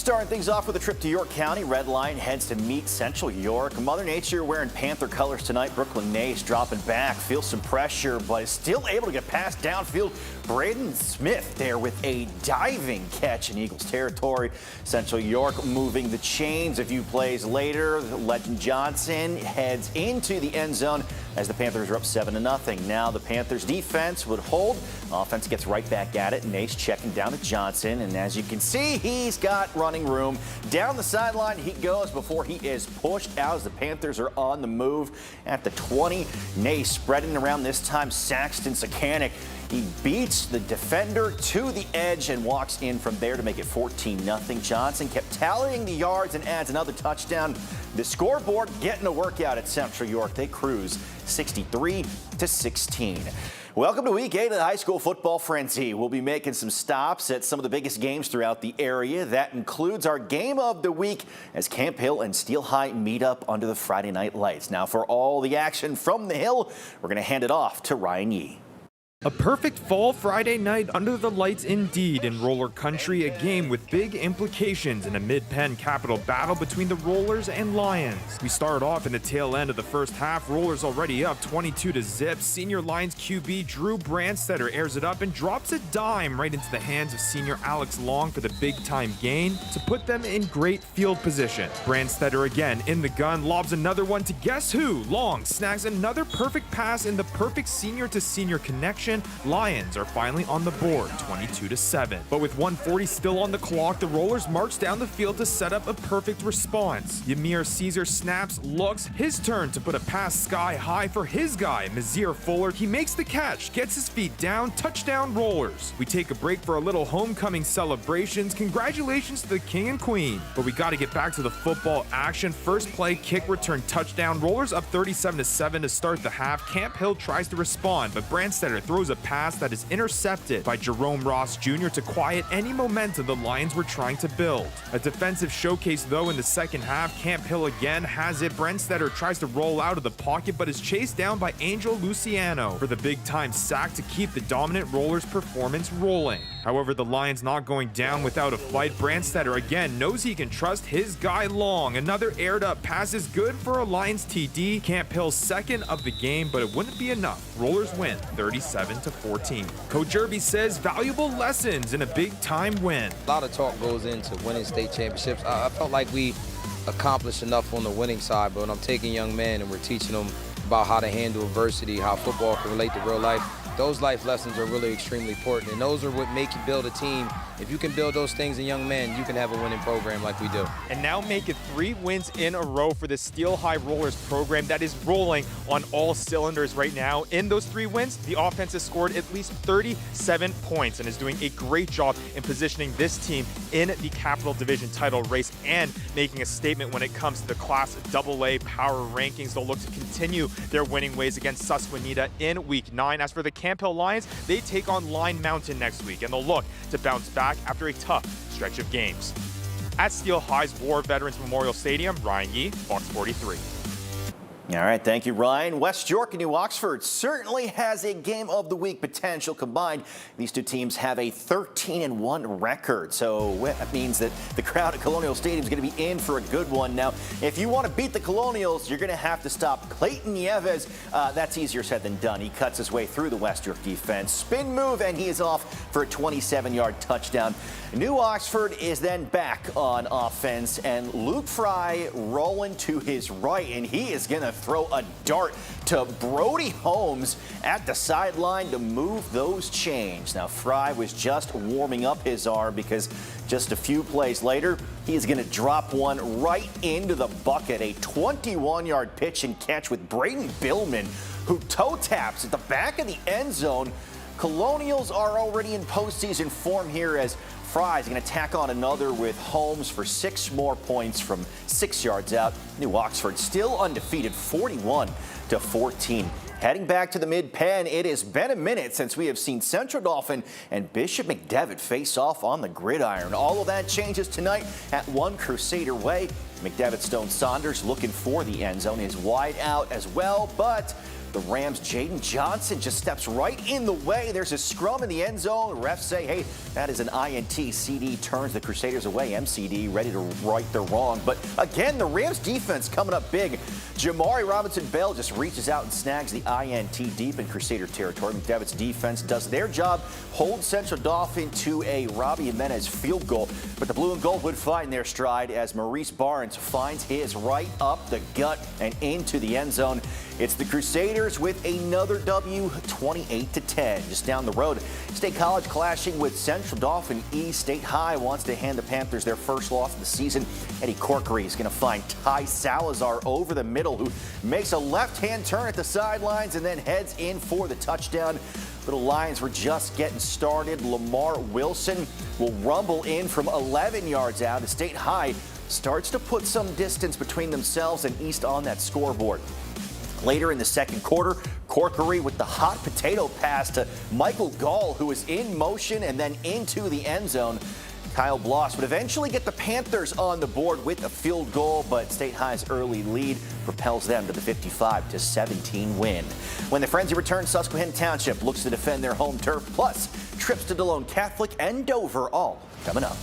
Starting things off with a trip to York County. Red Lion heads to meet Central York. Mother Nature wearing Panther colors tonight. Brooklyn Nace dropping back, feels some pressure, but is still able to get past downfield. Braden Smith there with a diving catch in Eagles territory. Central York moving the chains. A few plays later, Legend Johnson heads into the end zone as the Panthers are up 7-0. Now the Panthers defense would hold. Offense gets right back at it. Nace checking down to Johnson, and as you can see, he's got running room. Down the sideline he goes before he is pushed out as the Panthers are on the move at the 20. Nace spreading around this time. Saxton Sakanic. He beats the defender to the edge and walks in from there to make it 14-0. Johnson kept tallying the yards and adds another touchdown. The scoreboard getting a workout at Central York. They cruise 63-16. Welcome to Week 8 of the High School Football Frenzy. We'll be making some stops at some of the biggest games throughout the area. That includes our game of the week as Camp Hill and Steel High meet up under the Friday night lights. Now for all the action from the Hill, we're going to hand it off to Ryan Yee. A perfect fall Friday night under the lights indeed in Roller Country, a game with big implications in a Mid-Penn Capital battle between the Rollers and Lions. We start off in the tail end of the first half. Rollers already up 22-0. Senior Lions QB Drew Brandstetter airs it up and drops a dime right into the hands of senior Alex Long for the big-time gain to put them in great field position. Brandstetter again in the gun, lobs another one to guess who? Long snags another perfect pass in the perfect senior-to-senior connection. Lions are finally on the board, 22-7. But with 1:40 still on the clock, the Rollers march down the field to set up a perfect response. Ymir Caesar snaps, looks, his turn to put a pass sky high for his guy, Mazir Fuller. He makes the catch, gets his feet down, touchdown Rollers. We take a break for a little homecoming celebrations. Congratulations to the king and queen. But we got to get back to the football action. First play, kick return touchdown. Rollers up 37-7 to start the half. Camp Hill tries to respond, but Brandstetter throws a pass that is intercepted by Jerome Ross Jr. to quiet any momentum the Lions were trying to build. A defensive showcase though in the second half. Camp Hill again has it. Brandstetter tries to roll out of the pocket but is chased down by Angel Luciano for the big time sack to keep the dominant Rollers performance rolling. However, the Lions not going down without a fight. Brandstetter again knows he can trust his guy Long. Another aired up pass is good for a Lions TD. Camp Hill's second of the game, but it wouldn't be enough. Rollers win 37-14. Coach Irby says valuable lessons in a big time win. A lot of talk goes into winning state championships. I felt like we accomplished enough on the winning side, but when I'm taking young men and we're teaching them about how to handle adversity, how football can relate to real life, those life lessons are really extremely important, and those are what make you build a team. If you can build those things in young men, you can have a winning program like we do. And now make it 3 wins in a row for the Steel High Rollers program that is rolling on all cylinders right now. In those 3 wins, the offense has scored at least 37 points and is doing a great job in positioning this team in the Capital Division title race and making a statement when it comes to the Class AA power rankings. They'll look to continue their winning ways against Susquehanna in Week 9. As for the Camp Hill Lions, they take on Line Mountain next week, and they'll look to bounce back after a tough stretch of games. At Steel High's War Veterans Memorial Stadium, Ryan Yee, Fox 43. All right, thank you, Ryan. West York and New Oxford certainly has a game of the week potential combined. These two teams have a 13-1 record, so that means that the crowd at Colonial Stadium is going to be in for a good one. Now, if you want to beat the Colonials, you're going to have to stop Clayton Nieves. That's easier said than done. He cuts his way through the West York defense. Spin move, and he is off for a 27-yard touchdown. New Oxford is then back on offense, and Luke Fry rolling to his right, and he is going to throw a dart to Brody Holmes at the sideline to move those chains. Now, Fry was just warming up his arm because just a few plays later, he is going to drop one right into the bucket. A 21-yard pitch and catch with Braden Billman, who toe taps at the back of the end zone. Colonials are already in postseason form here as Fry is going to tack on another with Holmes for 6 more points from 6 yards out. New Oxford still undefeated, 41-14. Heading back to the Mid-Penn, it has been a minute since we have seen Central Dauphin and Bishop McDevitt face off on the gridiron. All of that changes tonight at One Crusader Way. McDevitt Stone Saunders looking for the end zone is wide out as well, but the Rams' Jaden Johnson just steps right in the way. There's a scrum in the end zone. Refs say, hey, that is an INT. CD turns the Crusaders away. MCD ready to right their wrong. But again, the Rams defense coming up big. Jamari Robinson-Bell just reaches out and snags the INT deep in Crusader territory. McDevitt's defense does their job, hold Central Dauphin to a Robbie Jimenez field goal. But the blue and gold would find their stride as Maurice Barnes finds his right up the gut and into the end zone. It's the Crusaders with another W, 28-10. Just down the road, State College clashing with Central Dauphin East. State High wants to hand the Panthers their first loss of the season. Eddie Corkery is going to find Ty Salazar over the middle, who makes a left-hand turn at the sidelines and then heads in for the touchdown. Little Lions were just getting started. Lamar Wilson will rumble in from 11 yards out as State High starts to put some distance between themselves and East on that scoreboard. Later in the second quarter, Corkery with the hot potato pass to Michael Gall, who is in motion and then into the end zone. Kyle Bloss would eventually get the Panthers on the board with a field goal, but State High's early lead propels them to the 55-17 win. When the Frenzy returns, Susquehanna Township looks to defend their home turf, plus trips to DeLone Catholic and Dover, all coming up.